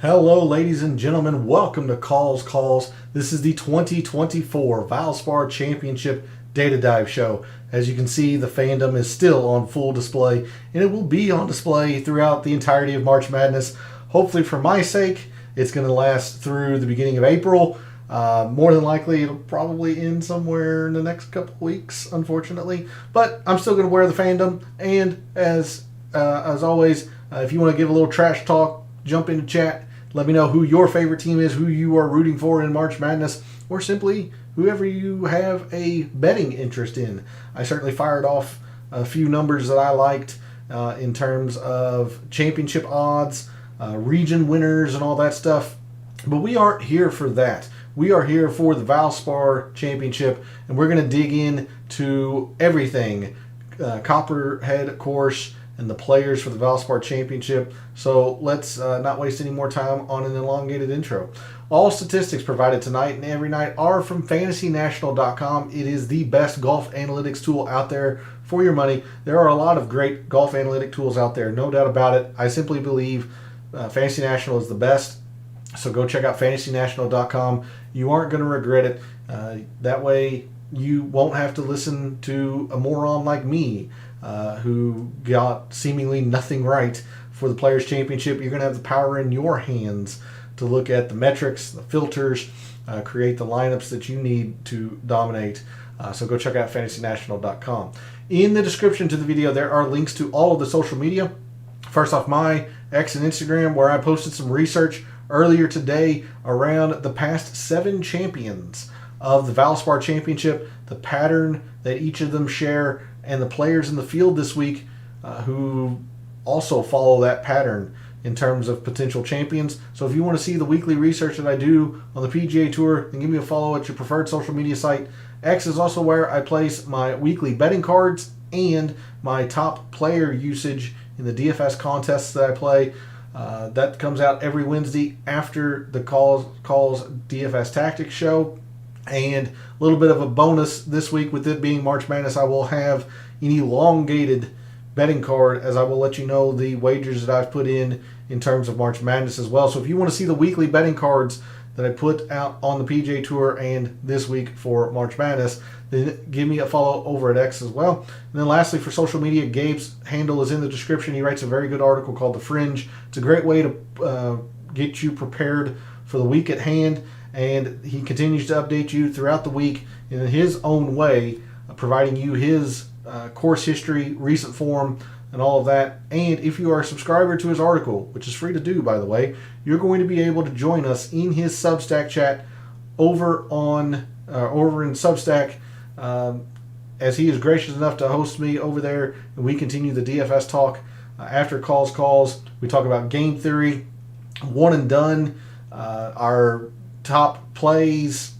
Hello, ladies and gentlemen. Welcome to Calls. This is the 2024 Valspar Championship Data Dive Show. As you can see, the fandom is still on full display, and it will be on display throughout the entirety of March Madness. Hopefully, for my sake, it's going to last through the beginning of April. More than likely, it'll probably end somewhere in the next couple of weeks, unfortunately. But I'm still going to wear the fandom, and as always, if you want to give a little trash talk, jump into chat. Let me know who your favorite team is, who you are rooting for in March Madness, or simply whoever you have a betting interest in. I certainly fired off a few numbers that I liked in terms of championship odds, region winners, and all that stuff. But we aren't here for that. We are here for the Valspar Championship, and we're going to dig into everything. Copperhead course, and the players for the Valspar Championship. So let's not waste any more time on an elongated intro. All statistics provided tonight and every night are from FantasyNational.com. It is the best golf analytics tool out there for your money. There are a lot of great golf analytic tools out there, no doubt about it. I simply believe Fantasy National is the best. So go check out FantasyNational.com. You aren't going to regret it. That way you won't have to listen to a moron like me who got seemingly nothing right for the Players' Championship. You're going to have the power in your hands to look at the metrics, the filters, create the lineups that you need to dominate. So go check out FantasyNational.com. In the description to the video, there are links to all of the social media. First off, my X and Instagram, where I posted some research earlier today around the past 7 champions of the Valspar Championship, the pattern that each of them share, and the players in the field this week who also follow that pattern in terms of potential champions. So if you want to see the weekly research that I do on the PGA Tour, then give me a follow at your preferred social media site. X is also where I place my weekly betting cards and my top player usage in the DFS contests that I play. That comes out every Wednesday after the Calls DFS Tactics show. And a little bit of a bonus this week, with it being March Madness, I will have an elongated betting card, as I will let you know the wagers that I've put in terms of March Madness as well. So if you want to see the weekly betting cards that I put out on the PGA Tour and this week for March Madness, then give me a follow over at X as well. And then lastly, for social media, Gabe's handle is in the description. He writes a very good article called The Fringe. It's a great way to get you prepared for the week at hand. And he continues to update you throughout the week in his own way, providing you his course history, recent form, and all of that. And if you are a subscriber to his article, which is free to do, by the way, you're going to be able to join us in his Substack chat over in Substack, as he is gracious enough to host me over there, and we continue the DFS talk after calls. We talk about game theory, one and done, our top plays,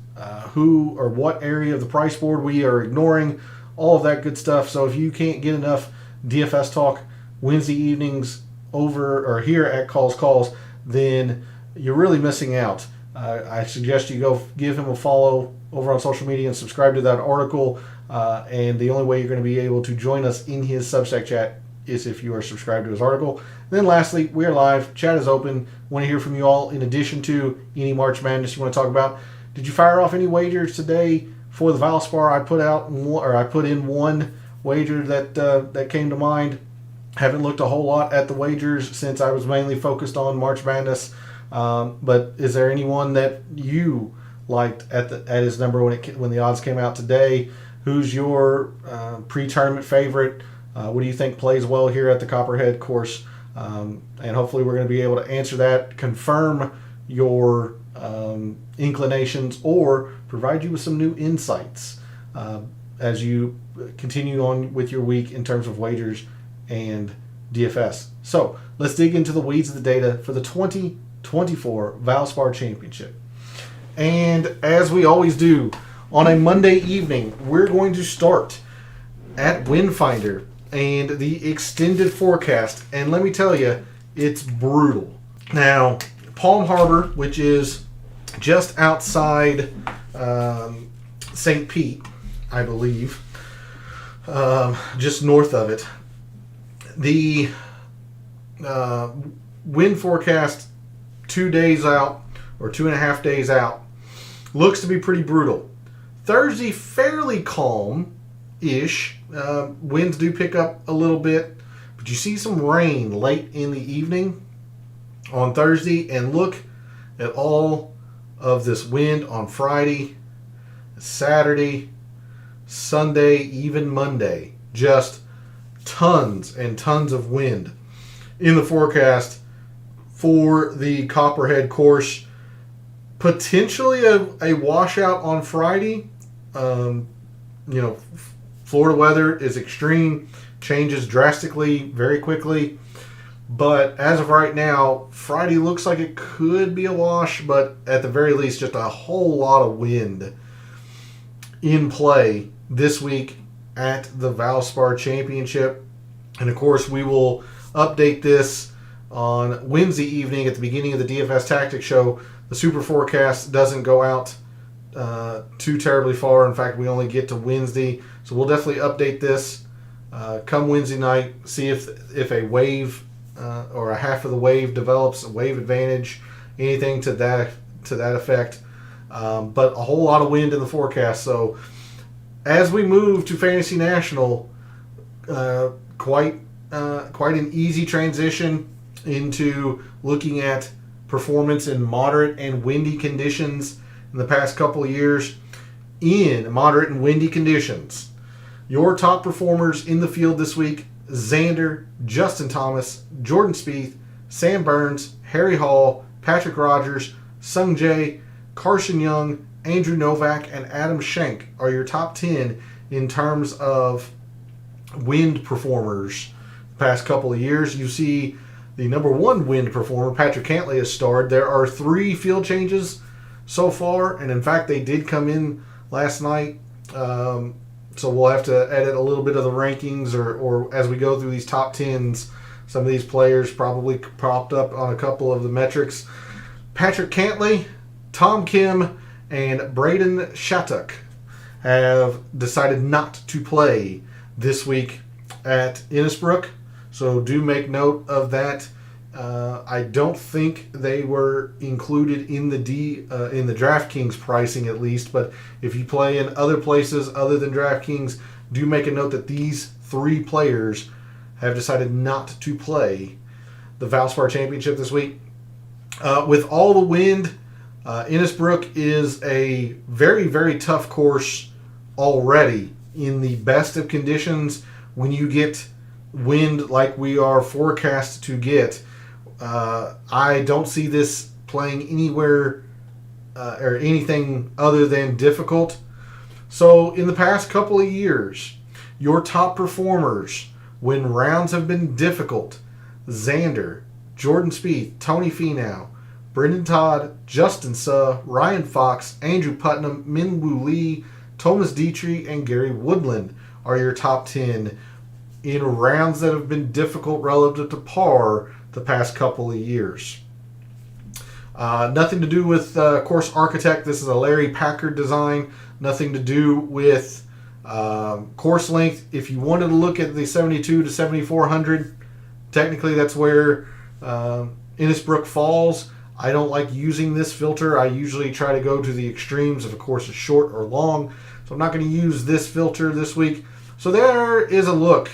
who or what area of the price board we are ignoring, all of that good stuff. So if you can't get enough DFS talk Wednesday evenings over or here at Calls, then you're really missing out. I suggest you go give him a follow over on social media and subscribe to that article. And the only way you're going to be able to join us in his Substack chat is if you are subscribed to his article. And then lastly, we are live. Chat is open. Want to hear from you all in addition to any March Madness you want to talk about. Did you fire off any wagers today for the Valspar? I put in one wager that came to mind. Haven't looked a whole lot at the wagers since I was mainly focused on March Madness. But is there anyone that you liked at his number when the odds came out today? Who's your pre-tournament favorite? What do you think plays well here at the Copperhead course? And hopefully we're going to be able to answer that, confirm your inclinations, or provide you with some new insights as you continue on with your week in terms of wagers and DFS. So let's dig into the weeds of the data for the 2024 Valspar Championship. And as we always do on a Monday evening, we're going to start at Windfinder and the extended forecast. And let me tell you, it's brutal. Now, Palm Harbor, which is just outside St. Pete, I believe, just north of it, the wind forecast 2 days out, or 2.5 days out. Looks to be pretty brutal. Thursday, fairly calm-ish. Winds do pick up a little bit, but you see some rain late in the evening on Thursday, and look at all of this wind on Friday, Saturday, Sunday, even Monday. Just tons and tons of wind in the forecast for the Copperhead course. Potentially a washout on Friday. Florida weather is extreme, changes drastically very quickly. But as of right now, Friday looks like it could be a wash, but at the very least, just a whole lot of wind in play this week at the Valspar Championship. And of course, we will update this on Wednesday evening at the beginning of the DFS Tactics show. The super forecast doesn't go out too terribly far. In fact, we only get to Wednesday. So we'll definitely update this come Wednesday night, see if a wave or a half of the wave develops, a wave advantage, anything to that effect. But a whole lot of wind in the forecast. So as we move to Fantasy National, quite an easy transition into looking at performance in moderate and windy conditions in the past couple of years. In moderate and windy conditions, your top performers in the field this week: Xander, Justin Thomas, Jordan Spieth, Sam Burns, Harry Hall, Patrick Rogers, Sung Jae, Carson Young, Andrew Novak, and Adam Schenk are your top 10 in terms of wind performers the past couple of years. You see the number one wind performer, Patrick Cantlay, has starred. There are 3 field changes so far, and in fact, they did come in last night. So we'll have to edit a little bit of the rankings, or as we go through these top 10s, some of these players probably popped up on a couple of the metrics. Patrick Cantlay, Tom Kim, and Braden Shattuck have decided not to play this week at Innisbrook. So do make note of that. I don't think they were included in the DraftKings pricing, at least. But if you play in other places other than DraftKings, do make a note that these 3 players have decided not to play the Valspar Championship this week. With all the wind, Innisbrook is a very, very tough course already in the best of conditions. When you get wind like we are forecast to get, I don't see this playing anywhere or anything other than difficult. So in the past couple of years, your top performers when rounds have been difficult: Xander, Jordan Spieth, Tony Finau, Brendan Todd, Justin Suh, Ryan Fox, Andrew Putnam, Minwoo Lee, Thomas Dietrich, and Gary Woodland are your top 10 in rounds that have been difficult relative to par the past couple of years. Nothing to do with course architect. This is a Larry Packard design. Nothing to do with course length. If you wanted to look at the 72 to 7400, technically that's where Innisbrook falls. I don't like using this filter. I usually try to go to the extremes if a course is short or long. So I'm not going to use this filter this week. So there is a look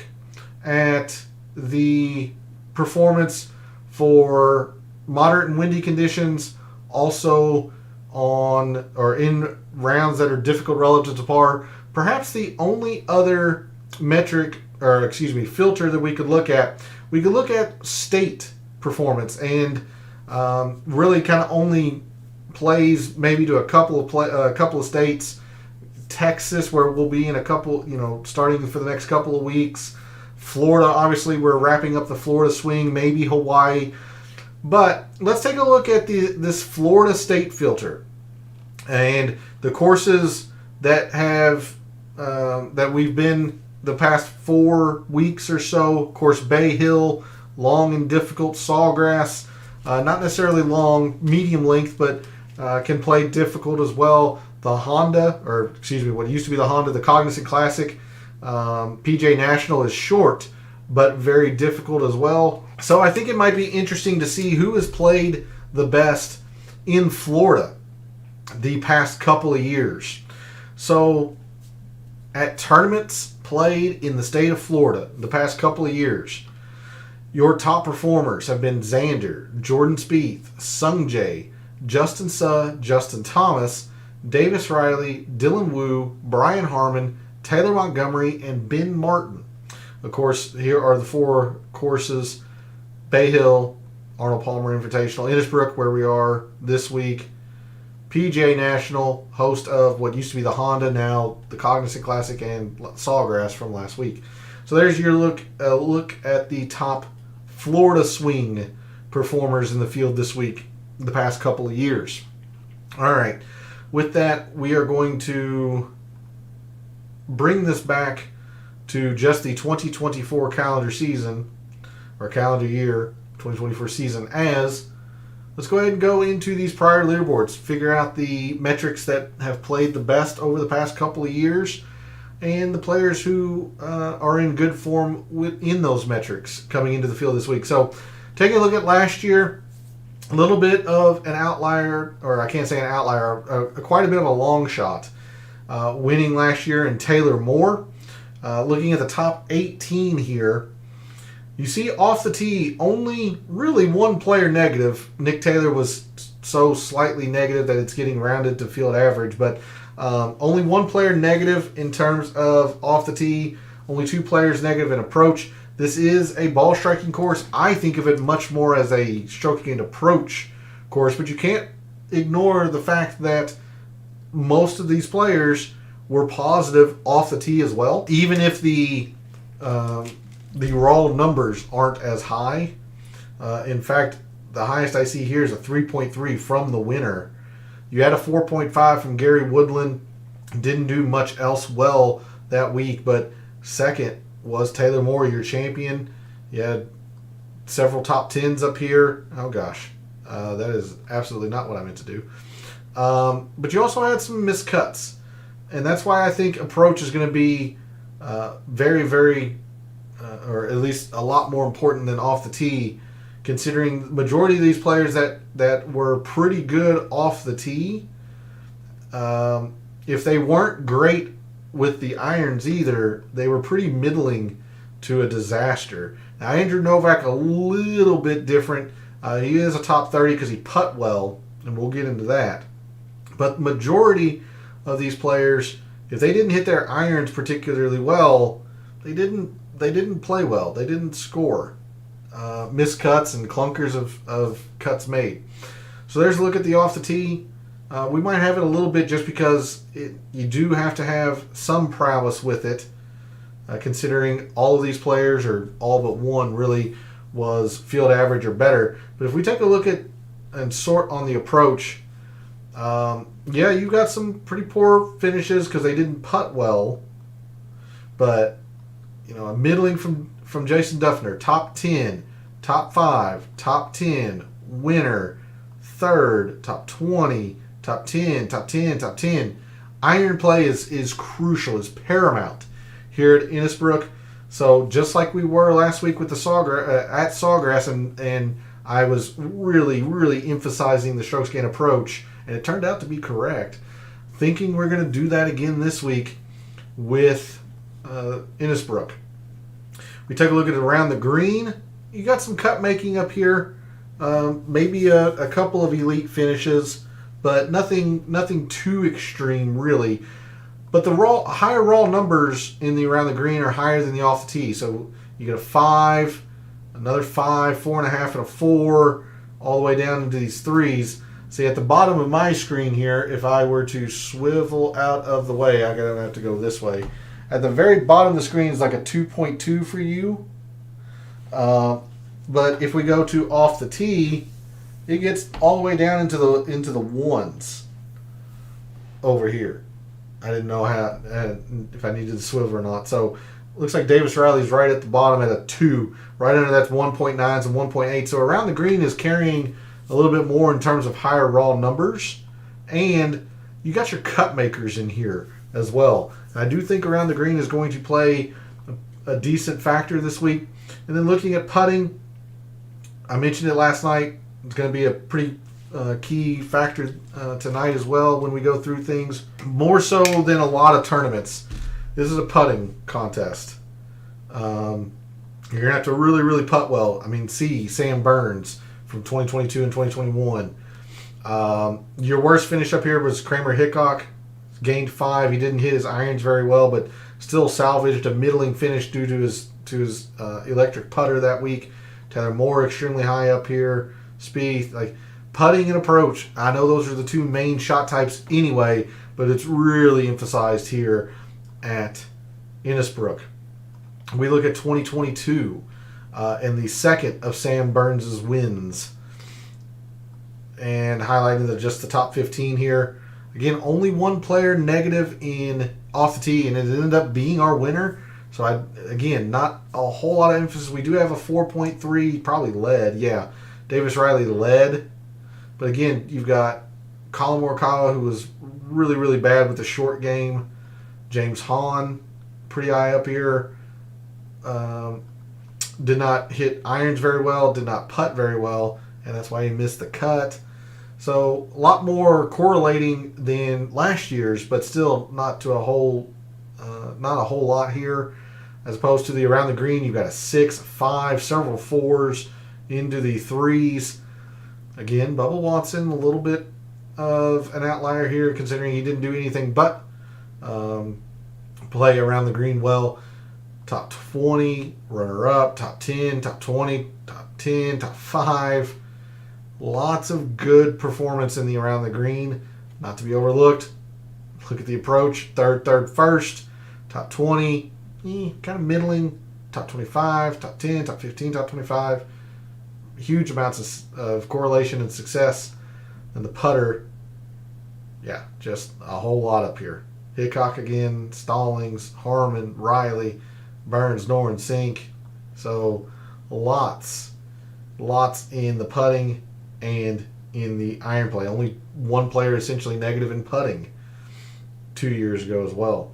at the performance for moderate and windy conditions, also on or in rounds that are difficult relative to par. Perhaps the only other filter that we could look at state performance, and really kind of only plays maybe to a couple of states. Texas, where we'll be in a couple, starting for the next couple of weeks. Florida, obviously, we're wrapping up the Florida swing, maybe Hawaii. But let's take a look at this Florida state filter and the courses that have that we've been the past 4 weeks or so. Of course, Bay Hill, long and difficult. Sawgrass, not necessarily long, medium length, but can play difficult as well. The Honda, what used to be the Honda, the Cognizant Classic, PGA National is short, but very difficult as well. So I think it might be interesting to see who has played the best in Florida the past couple of years. So at tournaments played in the state of Florida the past couple of years, your top performers have been Xander, Jordan Spieth, Sungjae, Justin Suh, Justin Thomas, Davis Riley, Dylan Wu, Brian Harmon, Taylor Montgomery, and Ben Martin. Of course, here are the 4 courses: Bay Hill, Arnold Palmer Invitational, Innisbrook, where we are this week, PGA National, host of what used to be the Honda, now the Cognizant Classic, and Sawgrass from last week. So there's your look at the top Florida swing performers in the field this week, the past couple of years. All right, with that, we are going to bring this back to just the 2024 calendar season, or calendar year 2024 season, as let's go ahead and go into these prior leaderboards, figure out the metrics that have played the best over the past couple of years, and the players who are in good form within those metrics coming into the field this week. So taking a look at last year, a little bit of an outlier, or I can't say an outlier, quite a bit of a long shot. Winning last year in Taylor Moore. Looking at the top 18 here, you see off the tee only really one player negative. Nick Taylor was so slightly negative that it's getting rounded to field average, but only one player negative in terms of off the tee, only 2 players negative in approach. This is a ball striking course. I think of it much more as a stroking and approach course, but you can't ignore the fact that most of these players were positive off the tee as well. Even if the raw numbers aren't as high. In fact, the highest I see here is a 3.3 from the winner. You had a 4.5 from Gary Woodland. Didn't do much else well that week, but second was Taylor Moore, your champion. You had several top 10s up here. Oh gosh, that is absolutely not what I meant to do. But you also had some miscuts, and that's why I think approach is going to be very, very, or at least a lot more important than off the tee, considering the majority of these players that were pretty good off the tee, if they weren't great with the irons either, they were pretty middling to a disaster. Now, Andrew Novak, a little bit different. He is a top 30 because he putt well, and we'll get into that. But majority of these players, if they didn't hit their irons particularly well, they didn't play well. They didn't score. Miscuts and clunkers of cuts made. So there's a look at the off the tee. We might have it a little bit just because you do have to have some prowess with it, considering all of these players, or all but one, really was field average or better. But if we take a look at and sort on the approach, yeah, you got some pretty poor finishes because they didn't putt well. But, a middling from Jason Duffner, top 10, top 5, top 10, winner, third, top 20, top 10, top 10, top 10. Iron play is crucial, is paramount here at Innisbrook. So just like we were last week with the Sawgrass, and I was really, really emphasizing the strokes gain approach, and it turned out to be correct. Thinking we're going to do that again this week with Innisbrook. We take a look at it around the green. You got some cut making up here. Maybe a couple of elite finishes, but nothing too extreme really. But the higher raw numbers in the around the green are higher than the off the tee. So you get a 5, another 5, 4.5, and a 4, all the way down into these 3s. See, at the bottom of my screen here, if I were to swivel out of the way, I'm going to have to go this way. At the very bottom of the screen is like a 2.2 for you. But if we go to off the tee, it gets all the way down into the 1s over here. I didn't know if I needed to swivel or not. So looks like Davis Riley's right at the bottom at a 2. Right under that's 1.9s and 1.8. So around the green is carrying a little bit more in terms of higher raw numbers. And you got your cut makers in here as well. And I do think around the green is going to play a decent factor this week. And then looking at putting, I mentioned it last night. It's going to be a pretty key factor tonight as well when we go through things. More so than a lot of tournaments. This is a putting contest. You're going to have to really, really putt well. I mean, see Sam Burns from 2022 and 2021. Your worst finish up here was Kramer Hickok. Gained 5. He didn't hit his irons very well, but still salvaged a middling finish due to his electric putter that week. Taylor Moore extremely high up here. Spieth, like putting and approach. I know those are the two main shot types anyway, but it's really emphasized here at Innisbrook. We look at 2022 and the second of Sam Burns' wins, and highlighting just the top 15 here. Again, only one player negative in off the tee, and it ended up being our winner. So, again, not a whole lot of emphasis. We do have a 4.3, probably led. Yeah, Davis Riley led. But, again, you've got Colin Morikawa, who was really, really bad with the short game. James Hahn, pretty high up here. Did not hit irons very well, did not putt very well, and that's why he missed the cut. So a lot more correlating than last year's, but still not a whole lot here. As opposed to the around the green, you've got a 6, 5, several 4s into the 3s. Again, Bubba Watson, a little bit of an outlier here, considering he didn't do anything but play around the green well. Top 20, runner-up, top 10, top 20, top 10, top 5. Lots of good performance in the around the green. Not to be overlooked. Look at the approach. Third, first. Top 20, kind of middling. Top 25, top 10, top 15, top 25. Huge amounts of correlation and success. And the putter, yeah, just a whole lot up here. Hickok again, Stallings, Harmon, Riley, Burns, Noren, Sink. So lots in the putting and in the iron play. Only one player essentially negative in putting 2 years ago as well.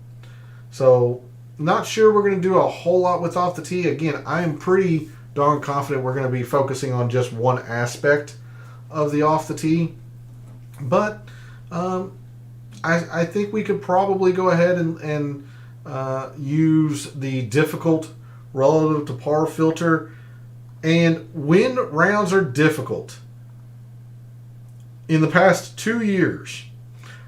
So not sure we're going to do a whole lot with off the tee. Again, I am pretty darn confident we're going to be focusing on just one aspect of the off the tee. But I think we could probably go ahead and use the difficult relative to par filter. And when rounds are difficult, in the past 2 years,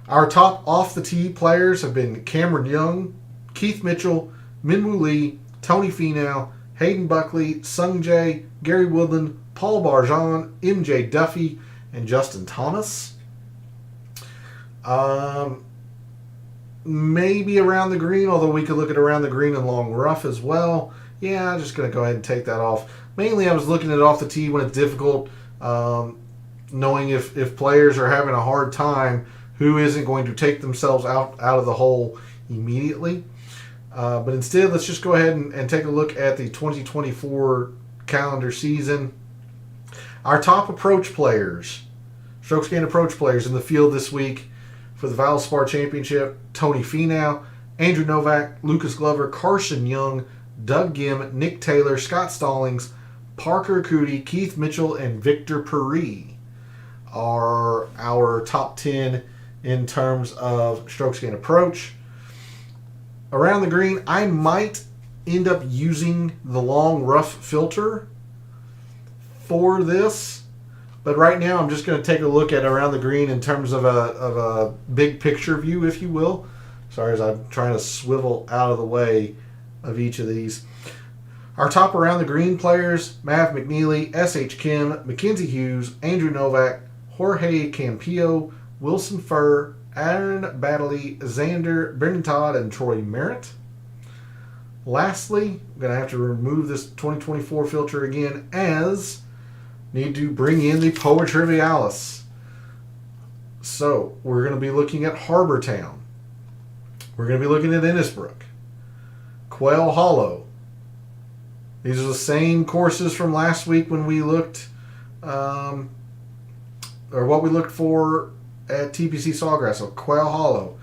our top off-the-tee players have been Cameron Young, Keith Mitchell, Minwoo Lee, Tony Finau, Hayden Buckley, Sung Jae, Gary Woodland, Paul Barjon, MJ Duffy, and Justin Thomas. Maybe around the green, although we could look at around the green and long rough as well. Yeah, I'm just going to go ahead and take that off. Mainly I was looking at off the tee when it's difficult, knowing if players are having a hard time, who isn't going to take themselves out of the hole immediately. But instead, let's just go ahead and take a look at the 2024 calendar season. Our top approach players, strokes gained approach players in the field this week for the Valspar Championship: Tony Finau, Andrew Novak, Lucas Glover, Carson Young, Doug Gim, Nick Taylor, Scott Stallings, Parker Cootie, Keith Mitchell, and Victor Perry are our top 10 in terms of strokes gained approach. Around the green, I might end up using the long rough filter for this, but right now I'm just going to take a look at around the green in terms of a big picture view, if you will. Sorry, as I'm trying to swivel out of the way of each of these. Our top around the green players: Mav McNeely, S.H. Kim, Mackenzie Hughes, Andrew Novak, Jorge Campillo, Wilson Furr, Aaron Baddeley, Xander, Brendan Todd, and Troy Merritt. Lastly, I'm going to have to remove this 2024 filter again, as need to bring in the Poa Trivialis. So we're going to be looking at Harbor Town. We're going to be looking at Innisbrook, Quail Hollow. These are the same courses from last week when we looked, or what we looked for at TPC Sawgrass. So Quail Hollow,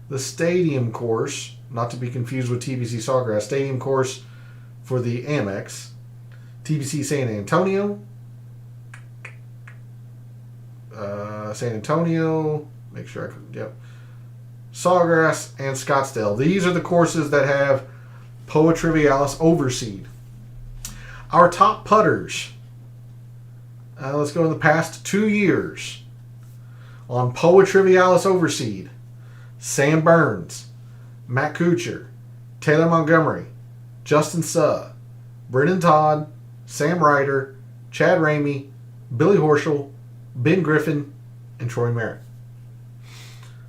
the stadium course, not to be confused with TPC Sawgrass, stadium course for the Amex, TPC San Antonio, San Antonio. Make sure I can. Yep. Sawgrass and Scottsdale. These are the courses that have Poa Trivialis overseed. Our top putters. Let's go in the past 2 years. On Poa Trivialis overseed, Sam Burns, Matt Kuchar, Taylor Montgomery, Justin Suh, Brendan Todd, Sam Ryder, Chad Ramey, Billy Horschel, Ben Griffin, and Troy Merritt.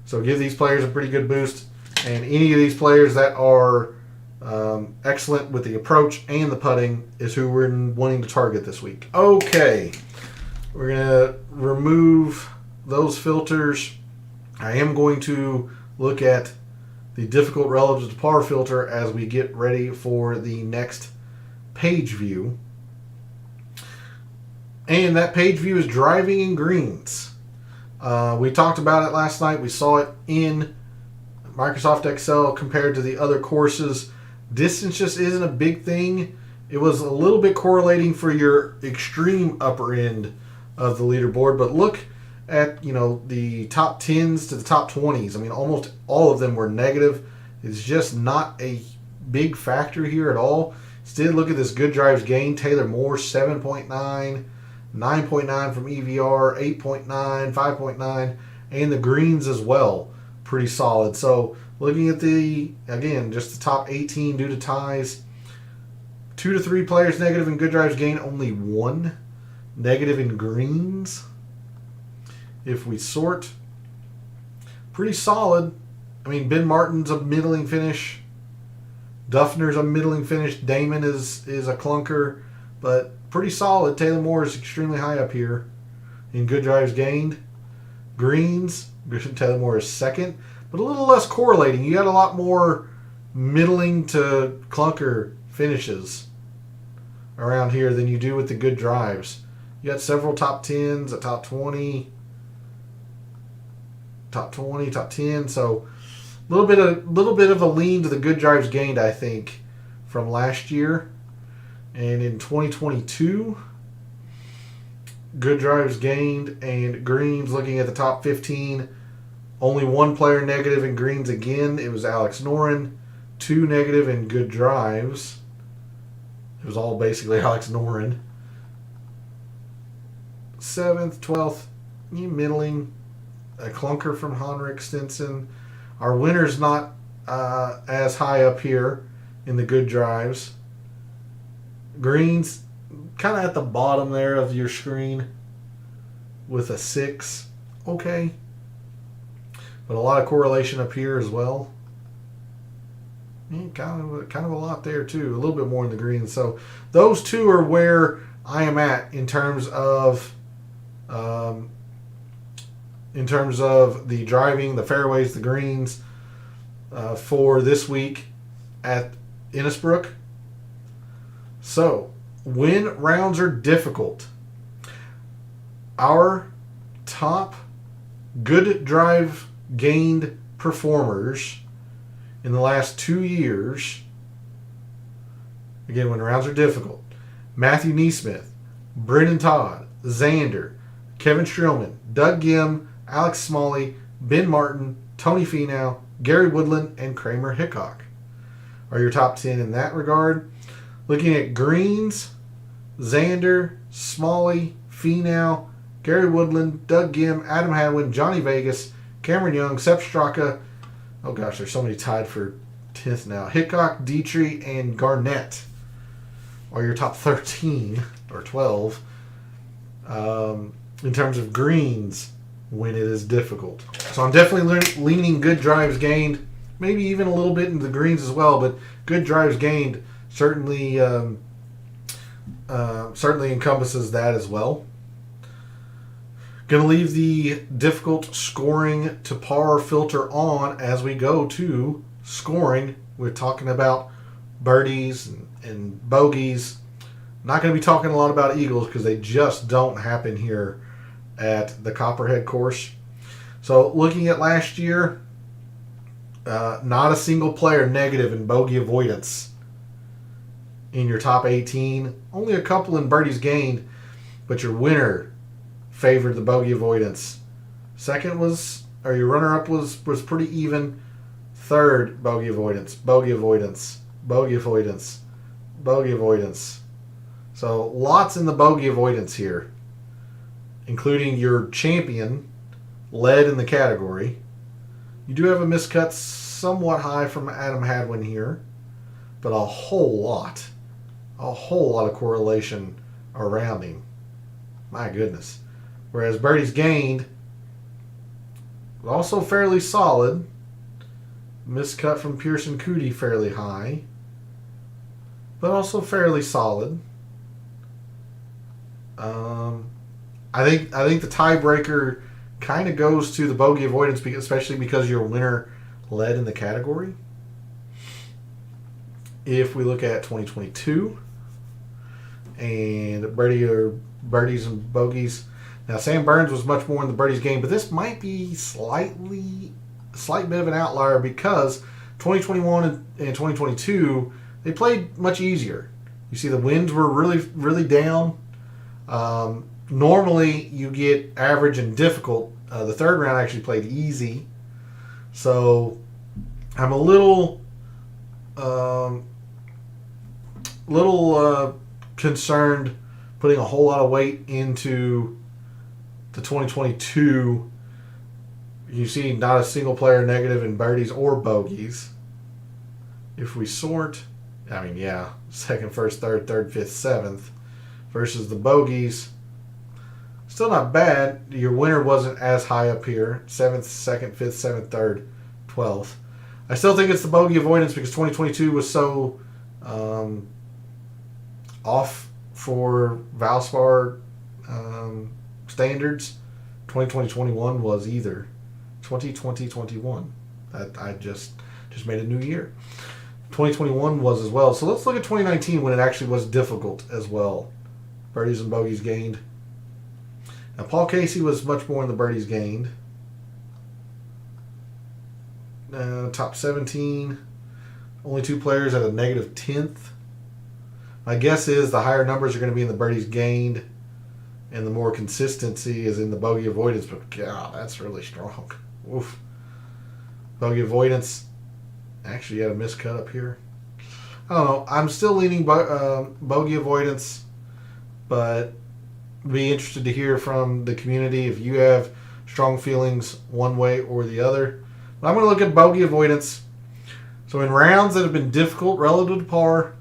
So give these players a pretty good boost. And any of these players that are excellent with the approach and the putting is who we're wanting to target this week. Okay. We're going to remove those filters. I am going to look at the difficult relative to par filter as we get ready for the next page view. And that page view is driving in greens. We talked about it last night. We saw it in Microsoft Excel compared to the other courses. Distance just isn't a big thing. It was a little bit correlating for your extreme upper end of the leaderboard, but look at, the top 10s to the top 20s. I mean, almost all of them were negative. It's just not a big factor here at all. Instead, look at this good drives gain. Taylor Moore, 7.9, 9.9 from EVR, 8.9, 5.9, and the greens as well. Pretty solid. So looking at just the top 18 due to ties, 2 to 3 players negative in good drives gain, only 1 negative in greens. If we sort, pretty solid. I mean, Ben Martin's a middling finish. Duffner's a middling finish. Damon is a clunker, but pretty solid. Taylor Moore is extremely high up here in good drives gained. Greens, Taylor Moore is second, but a little less correlating. You got a lot more middling to clunker finishes around here than you do with the good drives. You got several top 10s, a top 20, top 10. So a little bit of a lean to the good drives gained, I think, from last year. And in 2022, good drives gained and greens, looking at the top 15, only 1 player negative in greens again. It was Alex Noren. 2 negative in good drives. It was all basically Alex Noren. 7th, 12th, middling. A clunker from Henrik Stenson. Our winner's not as high up here in the good drives. Greens, kind of at the bottom there of your screen with a 6. Okay. But a lot of correlation up here as well. Kind of a lot there too. A little bit more in the greens. So those two are where I am at in terms of the driving, the fairways, the greens for this week at Innisbrook. So when rounds are difficult, our top good drive gained performers in the last 2 years, again, when rounds are difficult, Matthew Neesmith, Brendan Todd, Xander, Kevin Streelman, Doug Gim, Alex Smalley, Ben Martin, Tony Finau, Gary Woodland, and Kramer Hickok are your top 10 in that regard. Looking at greens, Xander, Smalley, Finau, Gary Woodland, Doug Gim, Adam Hadwin, Johnny Vegas, Cameron Young, Sepp Straka. Oh gosh, there's so many tied for 10th now. Hickok, Dietrich, and Garnett are your top 13 or 12 in terms of greens when it is difficult. So I'm definitely leaning good drives gained, maybe even a little bit into the greens as well, but good drives gained certainly encompasses that as well. Going to leave the difficult scoring to par filter on as we go to scoring. We're talking about birdies and bogeys. Not going to be talking a lot about eagles because they just don't happen here at the Copperhead course. So looking at last year, not a single player negative in bogey avoidance in your top 18. Only a couple in birdies gained, but your winner, favored the bogey avoidance. Second was, or your runner-up was pretty even. Third, bogey avoidance, bogey avoidance, bogey avoidance, bogey avoidance. So lots in the bogey avoidance here, including your champion, led in the category. You do have a miscut somewhat high from Adam Hadwin here, but a whole lot of correlation around him. My goodness. Whereas birdies gained, also fairly solid. Miscut from Pearson Cootie fairly high, but also fairly solid. I think the tiebreaker kind of goes to the bogey avoidance, especially because your winner led in the category. If we look at 2022 and birdies and bogeys, now Sam Burns was much more in the birdies game, but this might be slight bit of an outlier because 2021 and 2022 they played much easier. You see the winds were really down. Normally you get average and difficult. The third round actually played easy, so I'm a little concerned putting a whole lot of weight into the 2022. You see not a single player negative in birdies or bogeys. If we sort, second, first, third, fifth, seventh versus the bogeys, still not bad. Your winner wasn't as high up here. 7th, 2nd, 5th, 7th, 3rd, 12th. I still think it's the bogey avoidance because 2022 was so off for Valspar standards. 2020-21 was either. 2020-21. I just made a new year. 2021 was as well. So let's look at 2019 when it actually was difficult as well. Birdies and bogeys gained. Now Paul Casey was much more in the birdies gained. Top 17. Only 2 players at a negative 10th. My guess is the higher numbers are going to be in the birdies gained and the more consistency is in the bogey avoidance. But God, that's really strong. Oof. Bogey avoidance. Actually, had a miscut up here. I don't know. I'm still leaning bogey avoidance, but be interested to hear from the community if you have strong feelings one way or the other. But I'm going to look at bogey avoidance. So in rounds that have been difficult relative to par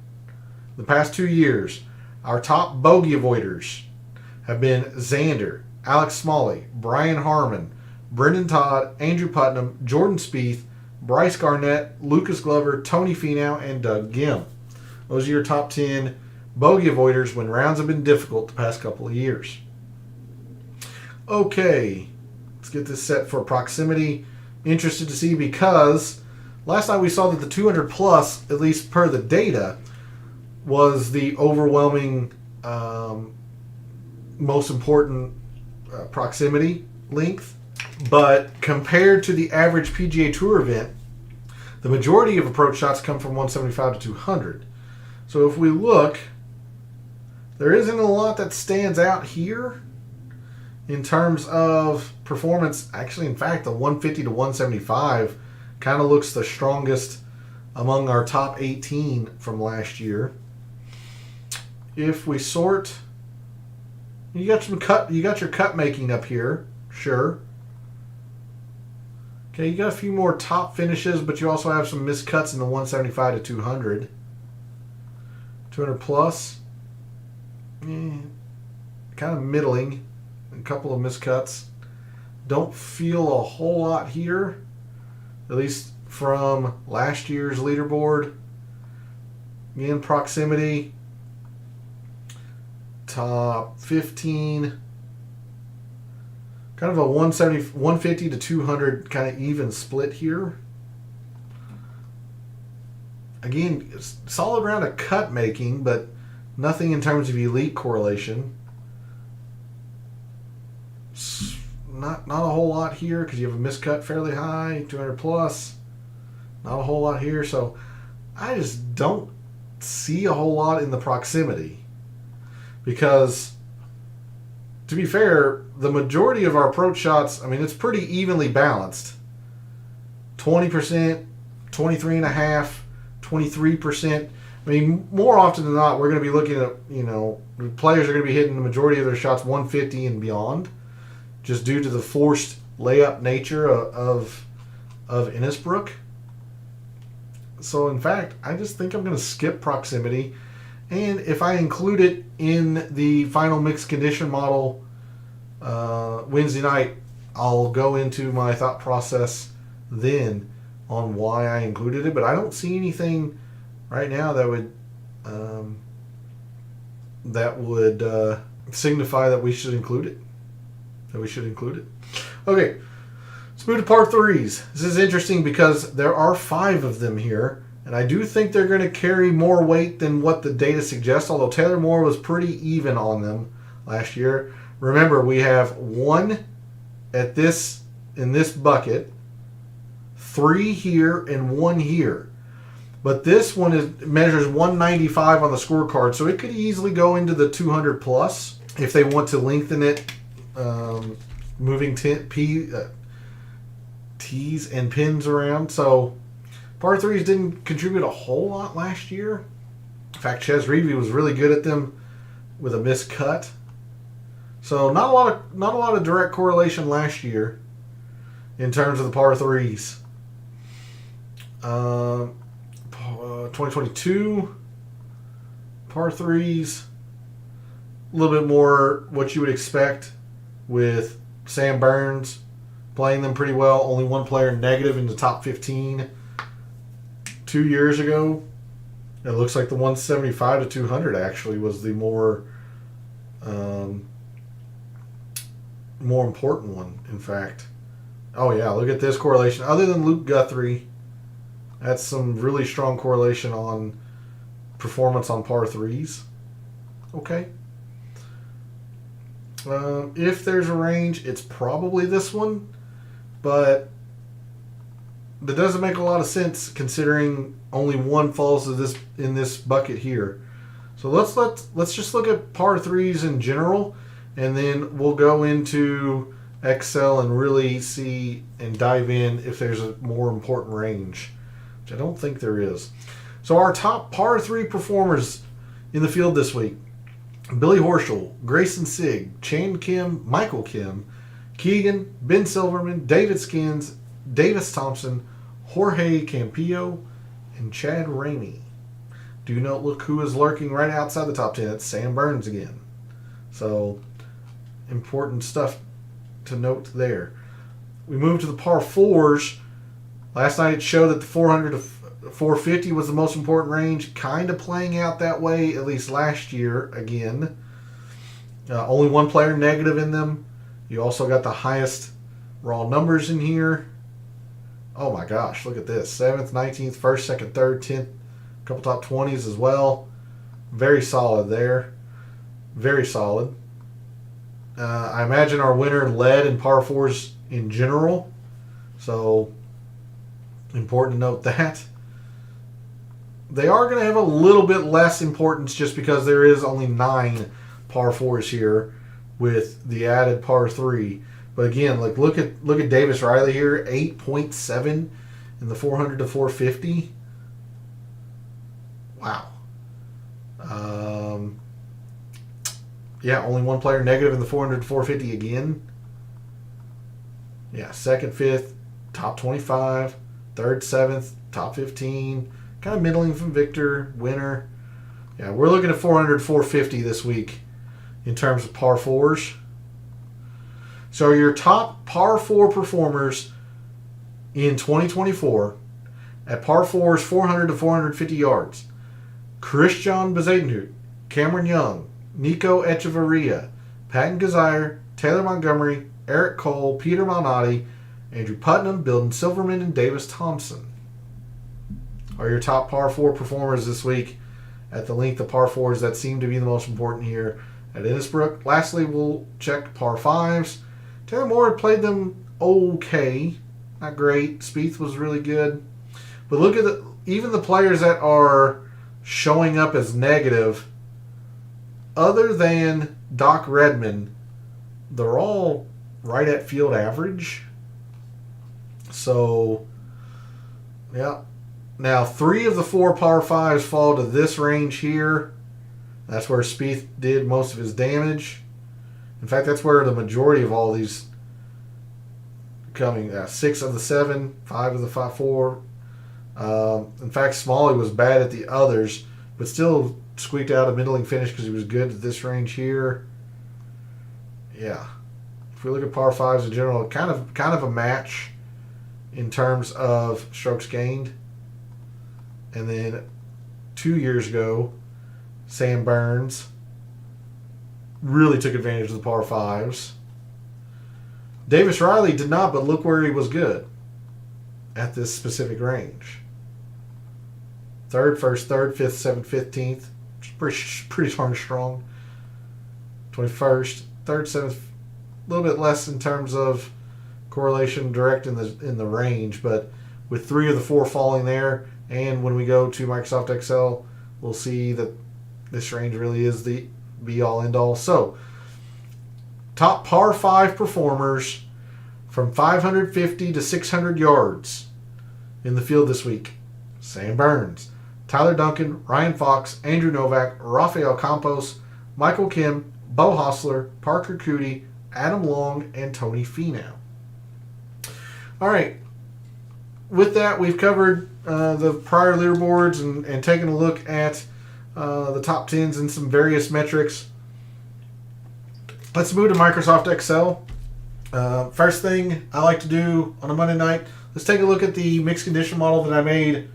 the past 2 years, our top bogey avoiders have been Xander, Alex Smalley, Brian Harmon, Brendan Todd, Andrew Putnam, Jordan Spieth, Bryce Garnett, Lucas Glover, Tony Finau, and Doug Ghim. Those are your top 10 bogey avoiders when rounds have been difficult the past couple of years. Okay, let's get this set for proximity. Interested to see because last night we saw that the 200 plus, at least per the data, was the overwhelming most important proximity length. But compared to the average PGA Tour event, the majority of approach shots come from 175 to 200. So if we look, there isn't a lot that stands out here in terms of performance. Actually, in fact, the 150 to 175 kind of looks the strongest among our top 18 from last year. If we sort, you got your cut making up here, sure. Okay, you got a few more top finishes, but you also have some miscuts in the 175 to 200. 200 plus, kind of middling. A couple of miscuts. Don't feel a whole lot here, at least from last year's leaderboard. Again, proximity, top 15. Kind of a 150 to 200 kind of even split here. Again, solid round of cut making, but nothing in terms of elite correlation. Not a whole lot here because you have a miscut fairly high, 200 plus. Not a whole lot here, so I just don't see a whole lot in the proximity because to be fair, the majority of our approach shots, I mean, it's pretty evenly balanced. 20%, 23.5%, 23%. I mean, more often than not, we're going to be looking at, players are going to be hitting the majority of their shots 150 and beyond, just due to the forced layup nature of Innisbrook. So, in fact, I just think I'm going to skip proximity. And if I include it in the final mixed condition model Wednesday night, I'll go into my thought process then on why I included it. But I don't see anything right now that would signify that we should include it. Okay, let's move to par threes. This is interesting because there are 5 of them here, and I do think they're going to carry more weight than what the data suggests, although Taylor Moore was pretty even on them last year. Remember, we have 1 in this bucket, 3 here, and 1 here. But this one measures 195 on the scorecard, so it could easily go into the 200 plus if they want to lengthen it, moving tees and pins around. So par threes didn't contribute a whole lot last year. In fact, Ches Reavie was really good at them with a missed cut. So not a lot of direct correlation last year in terms of the par threes. 2022 par threes, a little bit more what you would expect with Sam Burns playing them pretty well. Only 1 player negative in the top 15. 2 years ago, it looks like the 175 to 200 actually was the more important one, in fact. Oh yeah, look at this correlation. Other than Luke Guthrie, that's some really strong correlation on performance on par threes. Okay. If there's a range, it's probably this one, but that doesn't make a lot of sense considering only 1 falls in this bucket here. So let's just look at par threes in general, and then we'll go into Excel and really see and dive in if there's a more important range, which I don't think there is. So our top par 3 performers in the field this week: Billy Horschel, Grayson Sigg, Chan Kim, Michael Kim, Keegan, Ben Silverman, David Skins, Davis Thompson, Jorge Campillo, and Chad Ramey. Do not look who is lurking right outside the top 10. It's Sam Burns again. So, important stuff to note there. We move to the par 4s. Last night it showed that the 400 to 450 was the most important range. Kind of playing out that way, at least last year again. Only 1 player negative in them. You also got the highest raw numbers in here. Oh my gosh, look at this. 7th, 19th, 1st, 2nd, 3rd, 10th. A couple top 20s as well. Very solid there. Very solid. I imagine our winner led in par 4s in general. So, important to note that. They are going to have a little bit less importance just because there is only 9 par 4s here with the added par 3. But again, look at Davis Riley here, 8.7 in the 400 to 450. Wow. Yeah, only 1 player negative in the 400 to 450 again. Yeah, 2nd, 5th, top 25, 3rd, 7th, top 15. Kind of middling from Victor, winner. Yeah, we're looking at 400 to 450 this week in terms of par 4s. So your top par 4 performers in 2024 at par 4s, 400 to 450 yards: Christian Bezuidenhout, Cameron Young, Nico Echeverria, Patton Kizzire, Taylor Montgomery, Eric Cole, Peter Malnati, Andrew Putnam, Bilden Silverman, and Davis Thompson are your top par 4 performers this week at the length of par 4s that seem to be the most important here at Innisbrook. Lastly, we'll check par 5s. Taylor Moore had played them okay, not great. Spieth was really good. But look at even the players that are showing up as negative, other than Doc Redman, they're all right at field average. So, yeah. Now, 3 of the 4 par 5s fall to this range here. That's where Spieth did most of his damage. In fact, that's where the majority of all these coming. 6 of the 7, 5 of the 4. In fact, Smalley was bad at the others, but still squeaked out a middling finish because he was good at this range here. Yeah. If we look at par 5s in general, kind of a match in terms of strokes gained. And then 2 years ago, Sam Burns really took advantage of the par 5s. Davis Riley did not, but look where he was good at this specific range. 3rd, 1st, 3rd, 5th, 7th, 15th. Pretty darn strong. 21st, 3rd, 7th. A little bit less in terms of correlation direct in the range, but with 3 of the 4 falling there, and when we go to Microsoft Excel, we'll see that this range really is the be-all, end-all. So, top par 5 performers from 550 to 600 yards in the field this week. Sam Burns, Tyler Duncan, Ryan Fox, Andrew Novak, Rafael Campos, Michael Kim, Bo Hostler, Parker Cootie, Adam Long, and Tony Finau. All right. With that, we've covered the prior leaderboards and taken a look at the top 10s and some various metrics. Let's move to Microsoft Excel. First thing I like to do on a Monday night, let's take a look at the mixed condition model that I made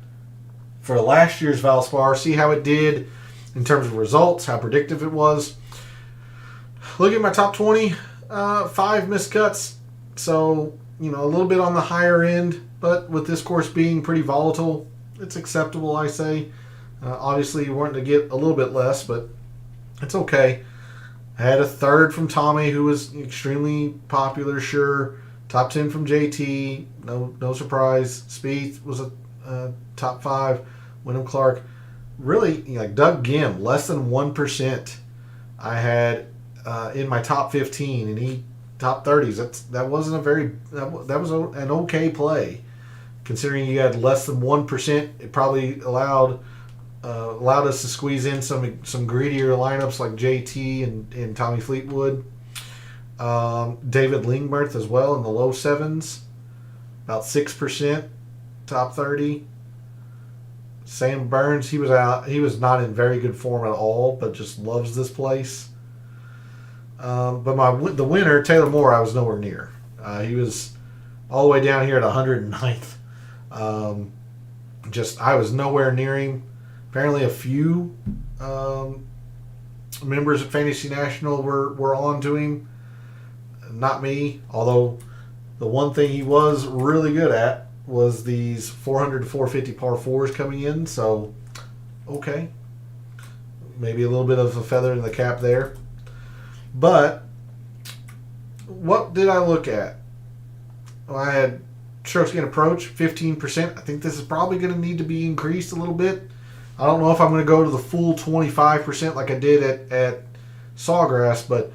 for last year's Valspar, see how it did in terms of results, how predictive it was. Look at my top 20, 5 missed cuts, so a little bit on the higher end, but with this course being pretty volatile, it's acceptable, I say. Obviously, you wanted to get a little bit less, but it's okay. I had a 3rd from Tommy, who was extremely popular, sure. Top 10 from JT, no surprise. Spieth was a top 5. Wyndham Clark, really, like Doug Gim, less than 1%. I had in my top 15, and he top 30s. That wasn't a very that was an okay play, considering you had less than 1%. It probably allowed us to squeeze in some greedier lineups like JT and Tommy Fleetwood, David Lingmerth as well in the low 7s, about 6%, top 30. Sam Burns, he was out. He was not in very good form at all, but just loves this place. But the winner, Taylor Moore, I was nowhere near. He was all the way down here at 109th. I was nowhere near him. Apparently, a few members of Fantasy National were on to him. Not me. Although the one thing he was really good at was these 400 to 450 par 4s coming in. So, okay. Maybe a little bit of a feather in the cap there. But what did I look at? Well, I had strokes gained approach, 15%. I think this is probably going to need to be increased a little bit. I don't know if I'm going to go to the full 25% like I did at Sawgrass, but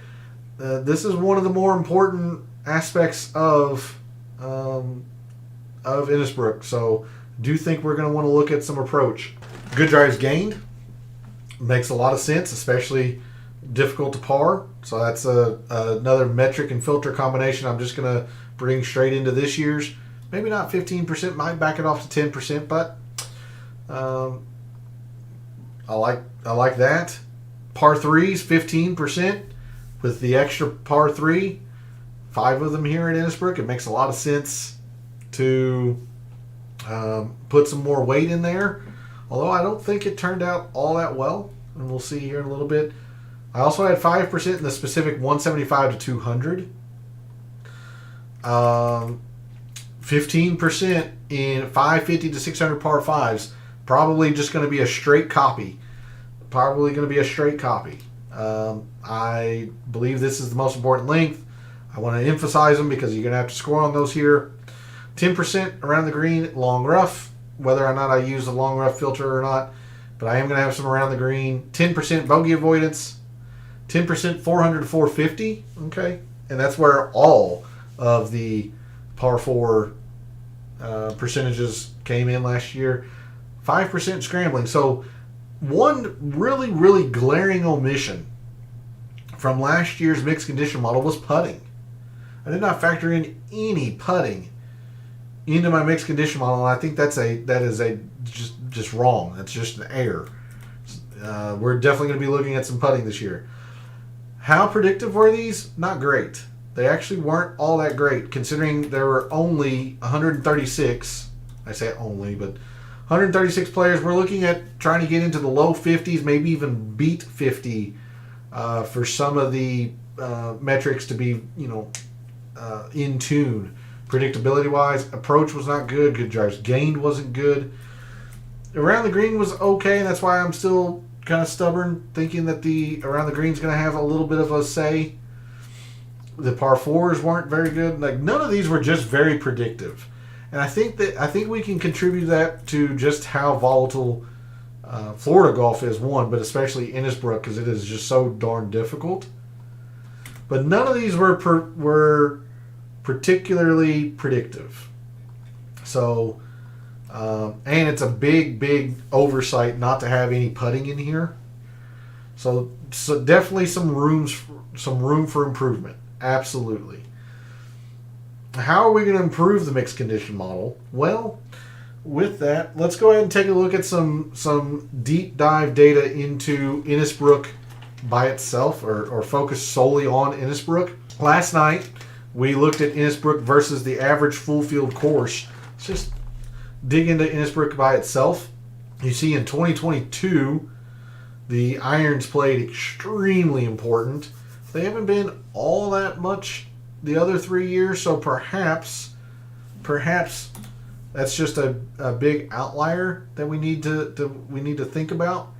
this is one of the more important aspects of Innisbrook. So I do think we're going to want to look at some approach. Good drives gained makes a lot of sense, especially difficult to par. So that's another metric and filter combination I'm just going to bring straight into this year's. Maybe not 15%, might back it off to 10%, but I like that. Par 3s, 15% with the extra par 3. 5 of them here in Innisbrook. It makes a lot of sense to put some more weight in there. Although I don't think it turned out all that well. And we'll see here in a little bit. I also had 5% in the specific 175 to 200. 15% in 550 to 600 par 5s. Probably just going to be a straight copy. I believe this is the most important length. I want to emphasize them because you're going to have to score on those here. 10% around the green, long rough. Whether or not I use the long rough filter or not. But I am going to have some around the green. 10% bogey avoidance. 10% 400 to 450. Okay. And that's where all of the par 4 percentages came in last year. 5% scrambling. So one really, really glaring omission from last year's mixed condition model was putting. I did not factor in any putting into my mixed condition model, and I think that is just wrong. That's just an error. We're definitely going to be looking at some putting this year. How predictive were these? Not great. They actually weren't all that great, considering there were only 136. I say only, but 136 players. We're looking at trying to get into the low 50s, maybe even beat 50 for some of the metrics to be, in tune. Predictability-wise, approach was not good. Good drives gained wasn't good. Around the green was okay, and that's why I'm still kind of stubborn, thinking that the around the green is going to have a little bit of a say. The par 4s weren't very good. Like, none of these were just very predictive, and I think we can contribute that to just how volatile Florida golf is, one, but especially Innisbrook, because it is just so darn difficult. But none of these were particularly predictive. So, and it's a big oversight not to have any putting in here. So definitely some room for improvement. Absolutely. How are we going to improve the mixed condition model? Well, with that, let's go ahead and take a look at some deep dive data into Innisbrook by itself, or focus solely on Innisbrook. Last night, we looked at Innisbrook versus the average full field course. Let's just dig into Innisbrook by itself. You see in 2022, the irons played extremely important. They haven't been all that much the other 3 years, so perhaps that's just a big outlier that we need to think about.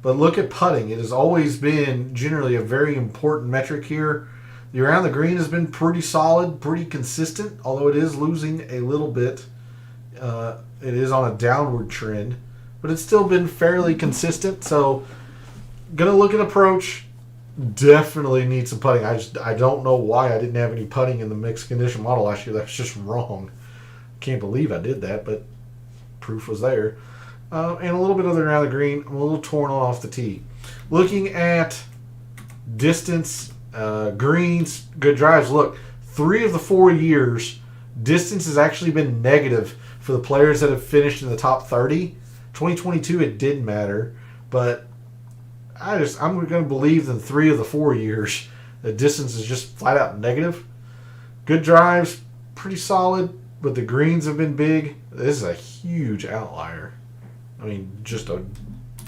But look at putting. It has always been generally a very important metric here. The around the green has been pretty solid, pretty consistent, although it is losing a little bit. It is on a downward trend, but it's still been fairly consistent. So, gonna look at approach. Definitely need some putting. I don't know why I didn't have any putting in the mixed condition model last year. That's just wrong. Can't believe I did that, but proof was there. And a little bit of the around the green. I'm a little torn off the tee. Looking at distance, greens, good drives. Look, 3 of the 4 years, distance has actually been negative for the players that have finished in the top 30. 2022, it did matter, but I'm going to believe in 3 of the 4 years, the distance is just flat out negative. Good drives, pretty solid, but the greens have been big. This is a huge outlier. I mean, just a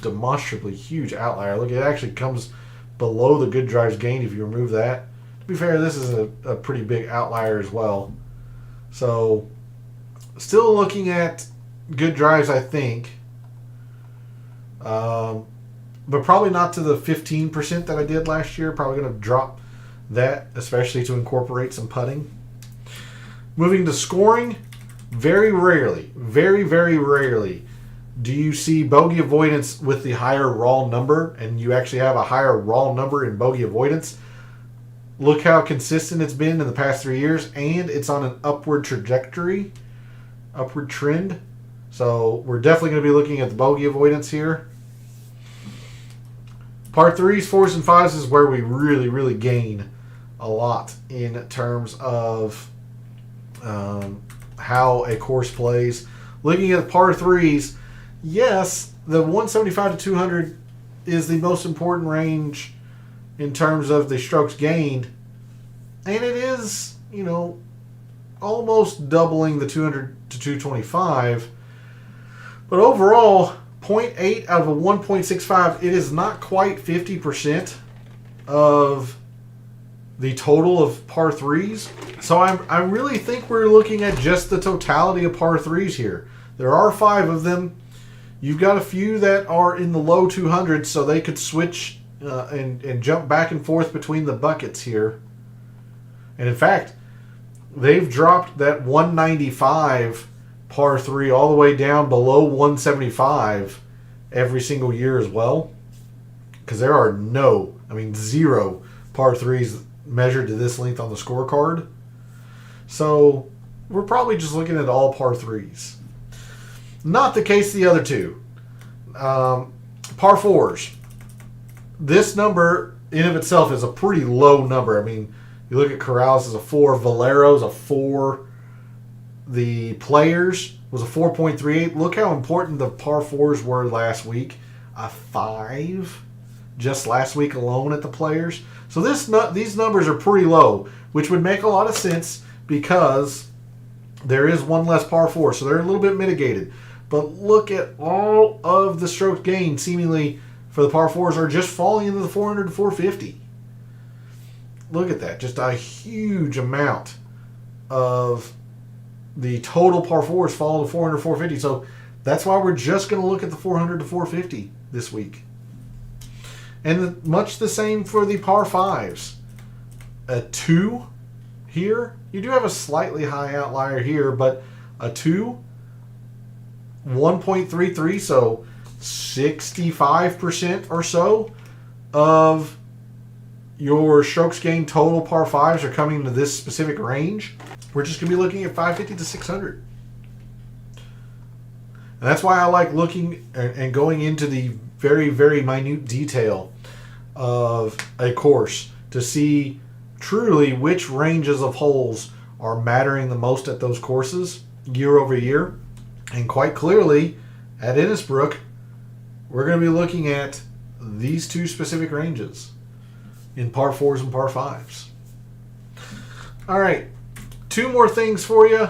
demonstrably huge outlier. Look, it actually comes below the good drives gained if you remove that. To be fair, this is a pretty big outlier as well. So, still looking at good drives, I think. But probably not to the 15% that I did last year. Probably going to drop that, especially to incorporate some putting. Moving to scoring, very rarely, very, very rarely do you see bogey avoidance with the higher raw number, and you actually have a higher raw number in bogey avoidance. Look how consistent it's been in the past 3 years, and it's on an upward trajectory, upward trend. So we're definitely going to be looking at the bogey avoidance here. Par 3s, 4s, and 5s is where we really, really gain a lot in terms of how a course plays. Looking at par 3s, yes, the 175 to 200 is the most important range in terms of the strokes gained. And it is, almost doubling the 200 to 225. But overall, 0.8 out of a 1.65, it is not quite 50% of the total of par 3s. So I really think we're looking at just the totality of par 3s here. There are 5 of them. You've got a few that are in the low 200s, so they could switch and jump back and forth between the buckets here. And in fact, they've dropped that 195 par 3 all the way down below 175 every single year as well. Because there are 0 par 3s measured to this length on the scorecard. So we're probably just looking at all par 3s. Not the case the other two. Par 4s. This number in of itself is a pretty low number. I mean, you look at Corrales as a 4, Valero's a 4, the Players was a 4.38. Look how important the par 4s were last week. A 5 just last week alone at the Players. So these numbers are pretty low, which would make a lot of sense because there is one less par 4, so they're a little bit mitigated. But look at all of the strokes gained seemingly for the par 4s are just falling into the 400 to 450. Look at that. Just a huge amount of the total par 4s fall to 400 to 450. So that's why we're just going to look at the 400 to 450 this week. And much the same for the par 5s. A 2 here. You do have a slightly high outlier here, but a 2, 1.33, so 65% or so of your strokes gained total par 5s are coming into this specific range. We're just going to be looking at 550 to 600. And that's why I like looking and going into the very, very minute detail of a course to see truly which ranges of holes are mattering the most at those courses year over year. And quite clearly, at Innisbrook, we're going to be looking at these two specific ranges in par 4s and par 5s. All right, 2 more things for you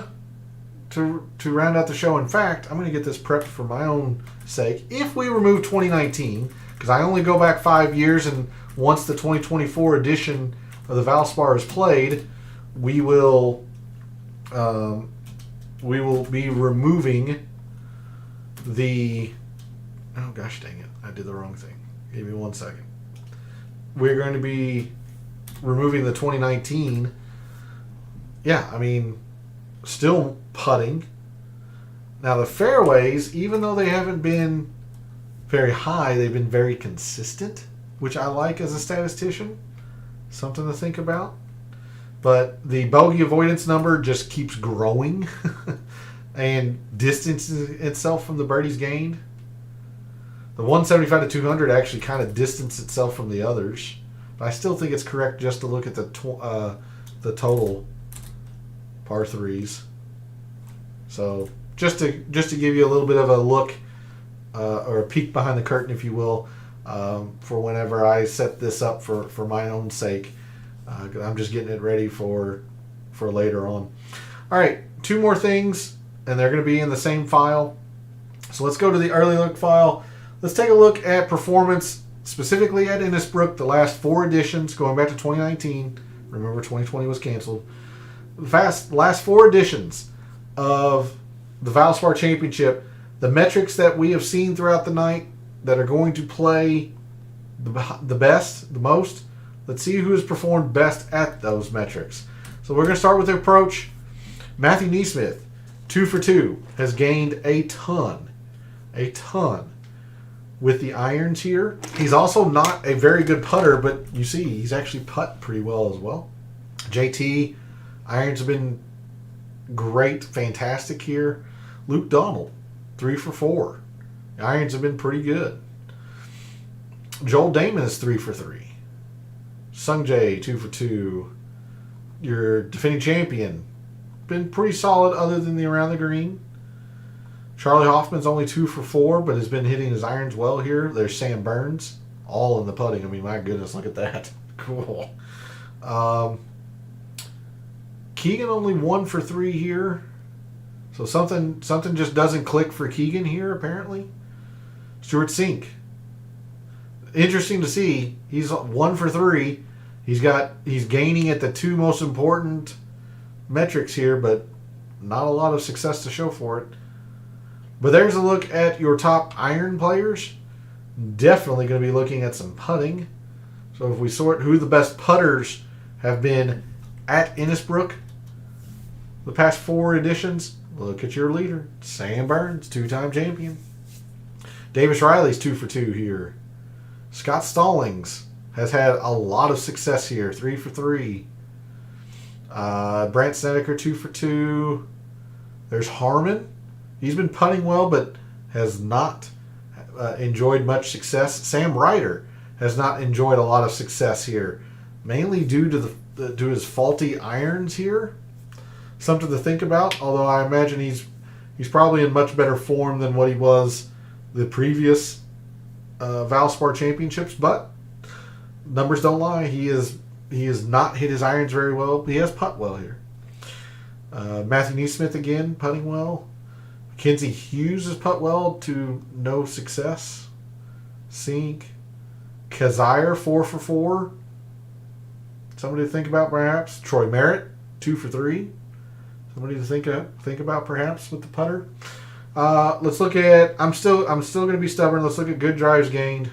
to round out the show. In fact, I'm going to get this prepped for my own sake. If we remove 2019, because I only go back 5 years, and once the 2024 edition of the Valspar is played, we will be removing the... Oh, gosh dang it. I did the wrong thing. Give me 1 second. We're going to be removing the 2019. Yeah, I mean, still putting. Now, the fairways, even though they haven't been very high, they've been very consistent, which I like as a statistician. Something to think about. But the bogey avoidance number just keeps growing and distances itself from the birdies gained. The 175 to 200 actually kind of distanced itself from the others. But I still think it's correct just to look at the total par 3s. So just to give you a little bit of a look or a peek behind the curtain, if you will, for whenever I set this up for my own sake. I'm just getting it ready for later on. All right, 2 more things, and they're going to be in the same file. So let's go to the early look file. Let's take a look at performance, specifically at Innisbrook, the last 4 editions, going back to 2019. Remember, 2020 was canceled. The last 4 editions of the Valspar Championship, the metrics that we have seen throughout the night that are going to play the best, the most. Let's see who has performed best at those metrics. So we're going to start with the approach. Matthew Neesmith, 2 for 2, has gained a ton with the irons here. He's also not a very good putter, but you see he's actually putt pretty well as well. JT, irons have been great, fantastic here. Luke Donald, 3 for 4. The irons have been pretty good. Joel Damon is 3 for 3. Sungjae, 2 for 2. Your defending champion, been pretty solid other than the around the green. Charlie Hoffman's only 2 for 4, but has been hitting his irons well here. There's Sam Burns, all in the putting. I mean, my goodness, look at that. Cool. Keegan only 1 for 3 here. So something just doesn't click for Keegan here, apparently. Stuart Sink. Interesting to see. He's 1 for 3. He's gaining at the 2 most important metrics here, but not a lot of success to show for it. But there's a look at your top iron players. Definitely going to be looking at some putting. So if we sort who the best putters have been at Innisbrook the past 4 editions, look at your leader, Sam Burns, 2-time champion. Davis Riley's 2 for 2 here. Scott Stallings, has had a lot of success here. 3 for 3. Brandt Snedeker, 2 for 2. There's Harmon. He's been putting well, but has not enjoyed much success. Sam Ryder has not enjoyed a lot of success here, mainly due to his faulty irons here. Something to think about. Although I imagine he's probably in much better form than what he was the previous Valspar championships. But numbers don't lie. He has not hit his irons very well. He has putt well here. Matthew Neesmith again putting well. Mackenzie Hughes has putt well to no success. Sink. Kazire 4 for 4. Somebody to think about perhaps. Troy Merritt 2 for 3. Somebody to think about perhaps with the putter. Let's look at. I'm still going to be stubborn. Let's look at good drives gained.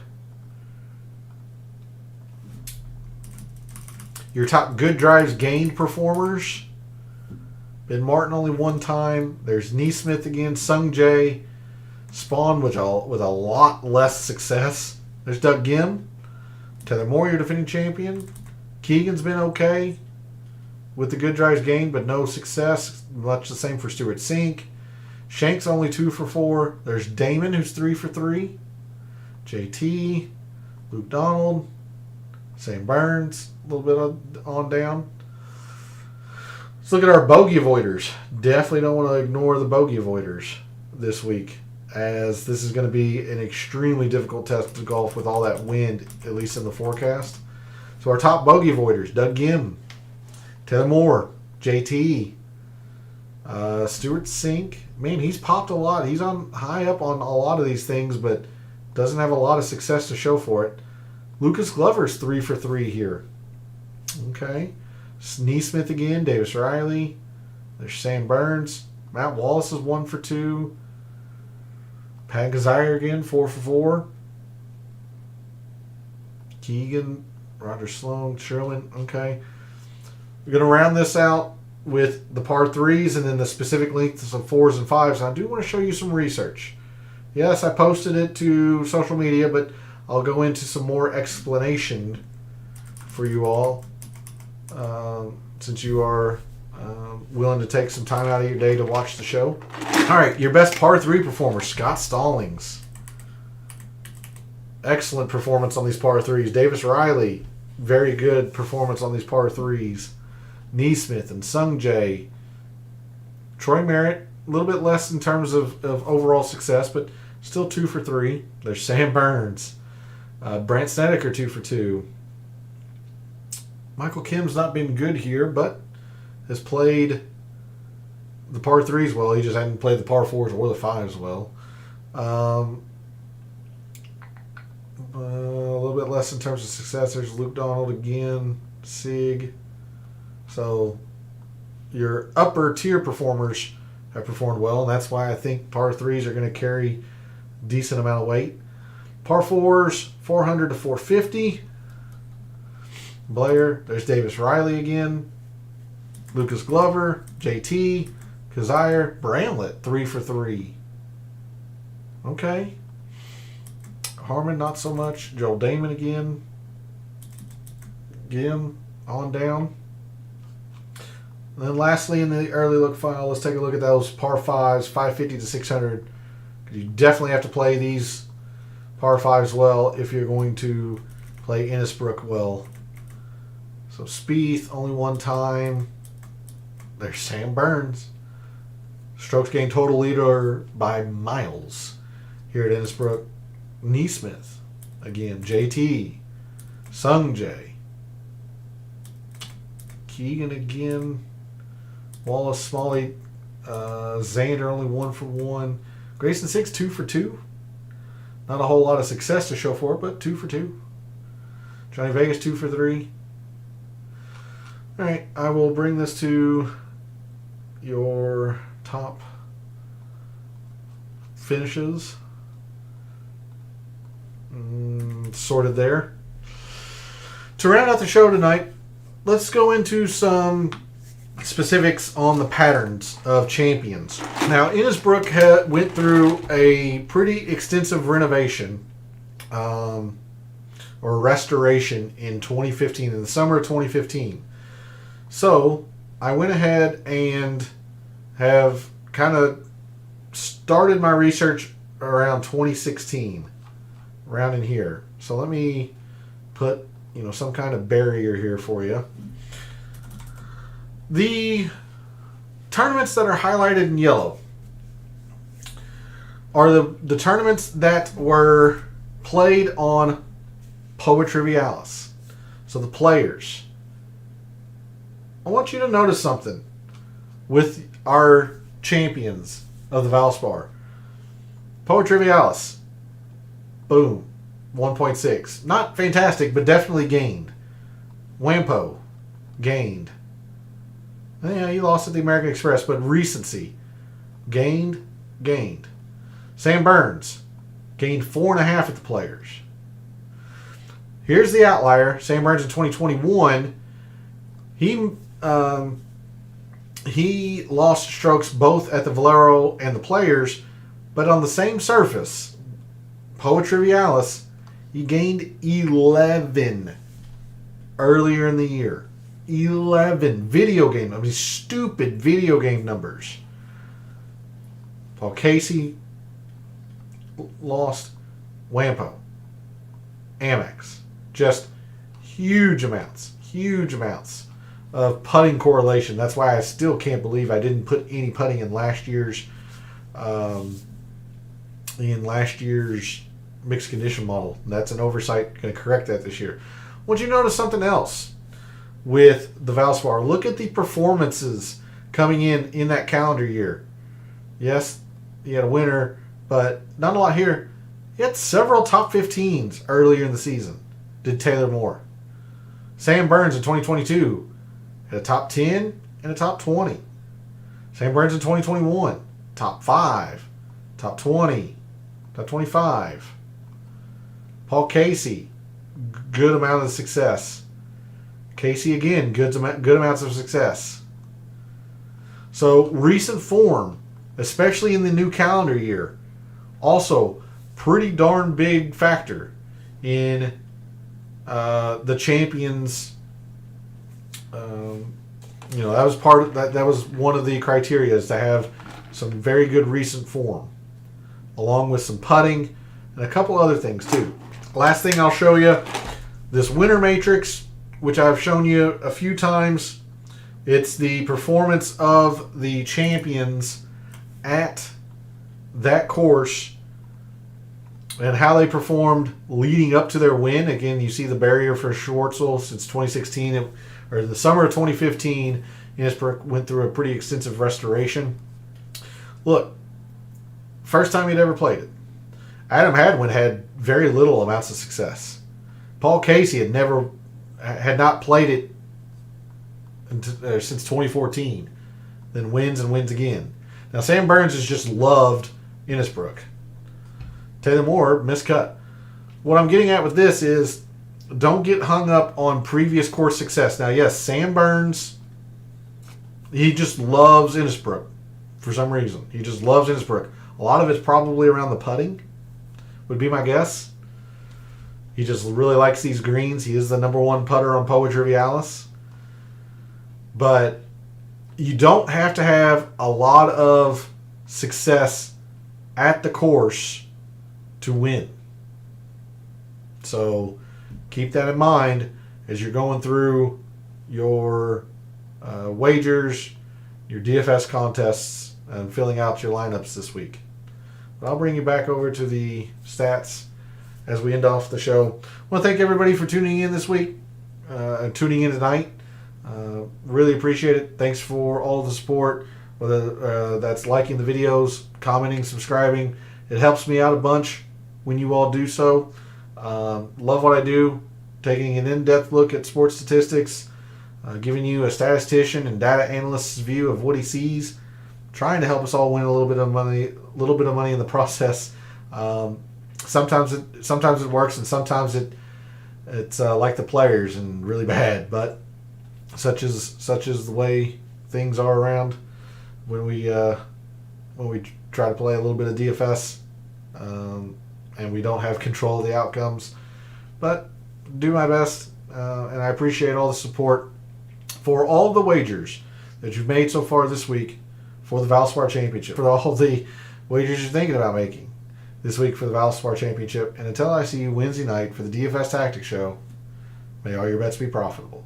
Your top good drives gained performers. Ben Martin only one time. There's Neesmith again. Sung Jae. Spawn with a lot less success. There's Doug Gim. Taylor Moore, your defending champion. Keegan's been okay with the good drives gained, but no success. Much the same for Stuart Sink. Shank's only 2 for 4. There's Damon, who's 3 for 3. JT. Luke Donald. Sam Burns. A little bit on down. Let's look at our bogey avoiders. Definitely don't want to ignore the bogey avoiders this week, as this is going to be an extremely difficult test of golf with all that wind, at least in the forecast. So our top bogey avoiders: Doug Gim, Taylor Moore, JT, Stuart Sink. Man, he's popped a lot. He's on high up on a lot of these things, but doesn't have a lot of success to show for it. Lucas Glover's 3 for 3 here. Okay. Neesmith again, Davis Riley. There's Sam Burns. Matt Wallace is 1 for 2. Pat Kazire again, 4 for 4. Keegan, Roger Sloan, Sherlin. Okay. We're going to round this out with the par 3s and then the specific lengths of 4s and 5s. And I do want to show you some research. Yes, I posted it to social media, but I'll go into some more explanation for you all. Since you are willing to take some time out of your day to watch the show. All right, your best par 3 performer, Scott Stallings. Excellent performance on these par 3s. Davis Riley, very good performance on these par 3s. Neesmith and Sung Jae. Troy Merritt, a little bit less in terms of overall success, but still 2 for 3. There's Sam Burns. Brandt Snedeker, 2 for 2. Michael Kim's not been good here, but has played the par 3s well. He just hadn't played the par 4s or the 5s well. A little bit less in terms of success. There's Luke Donald again, Sig. So your upper tier performers have performed well, and that's why I think par 3s are going to carry a decent amount of weight. Par 4s, 400 to 450. Blair, there's Davis Riley again. Lucas Glover, JT, Kazire, Bramlett, 3 for 3. Okay. Harmon, not so much. Joel Damon again. Gim, on down. And then lastly, in the early look file, let's take a look at those par 5s, 550 to 600. You definitely have to play these par 5s well if you're going to play Innisbrook well. So Spieth, only one time. There's Sam Burns. Strokes gained total leader by miles here at Innisbrook. Neesmith, again. JT. Sung Jae. Keegan again. Wallace, Smalley. Xander, only 1 for 1. Grayson 6, 2 for 2. Not a whole lot of success to show for it, but 2 for 2. Johnny Vegas, 2 for 3. All right, I will bring this to your top finishes. Sorted there. To round out the show tonight, let's go into some specifics on the patterns of champions. Now, Innisbrook went through a pretty extensive renovation, or or restoration in 2015, in the summer of 2015. So I went ahead and have kind of started my research around 2016, around in here. So let me put some kind of barrier here for you. The tournaments that are highlighted in yellow are the tournaments that were played on Poa Trivialis. So the players. I want you to notice something with our champions of the Valspar. Poa Trivialis. Boom. 1.6. Not fantastic, but definitely gained. Wampo. Gained. Yeah, he lost at the American Express, but recency. Gained. Sam Burns. Gained 4.5 at the Players. Here's the outlier. Sam Burns in 2021. He lost strokes both at the Valero and the Players, but on the same surface, Poa Trivialis, he gained 11 earlier in the year. 11 video game. I mean, stupid video game numbers. Paul Casey lost. Wampo. Amex. Just huge amounts of putting correlation. That's why I still can't believe I didn't put any putting in last year's mixed condition model. That's an oversight. Going to correct that this year. Would you notice something else with the Valspar? Look at the performances coming in that calendar year. Yes, you had a winner, but not a lot here. He had several top 15s earlier in the season. Did Taylor Moore. Sam Burns in 2022 had a top 10 and a top 20. Sam Burns in 2021, top 5, top 20, top 25. Paul Casey, good amount of success. Casey again, good amounts of success. So recent form, especially in the new calendar year, also pretty darn big factor in the champions. That was part of that. That was one of the criteria, is to have some very good recent form, along with some putting and a couple other things too. Last thing I'll show you, this winner matrix, which I've shown you a few times. It's the performance of the champions at that course and how they performed leading up to their win. Again, you see the barrier for Schwartzel since 2016, or the summer of 2015. Innisbrook went through a pretty extensive restoration. Look, first time he'd ever played it. Adam Hadwin had very little amounts of success. Paul Casey had not played it since 2014. Then wins and wins again. Now Sam Burns has just loved Innisbrook. Taylor Moore, miscut. What I'm getting at with this is, don't get hung up on previous course success. Now, yes, Sam Burns, he just loves Innisbrook for some reason. He just loves Innisbrook. A lot of it's probably around the putting, would be my guess. He just really likes these greens. He is the number one putter on Poa Trivialis. But you don't have to have a lot of success at the course to win. So keep that in mind as you're going through your wagers, your DFS contests, and filling out your lineups this week. But I'll bring you back over to the stats as we end off the show. I want to thank everybody for tuning in this week and tuning in tonight. Really appreciate it. Thanks for all the support, whether that's liking the videos, commenting, subscribing. It helps me out a bunch when you all do so. Love what I do, taking an in-depth look at sports statistics, giving you a statistician and data analyst's view of what he sees, trying to help us all win a little bit of money in the process. Sometimes it works, and sometimes it's like the players and really bad. But such is the way things are around when we try to play a little bit of DFS, and we don't have control of the outcomes. But do my best, and I appreciate all the support for all the wagers that you've made so far this week for the Valspar Championship, for all the wagers you're thinking about making this week for the Valspar Championship. And until I see you Wednesday night for the DFS Tactics show, may all your bets be profitable.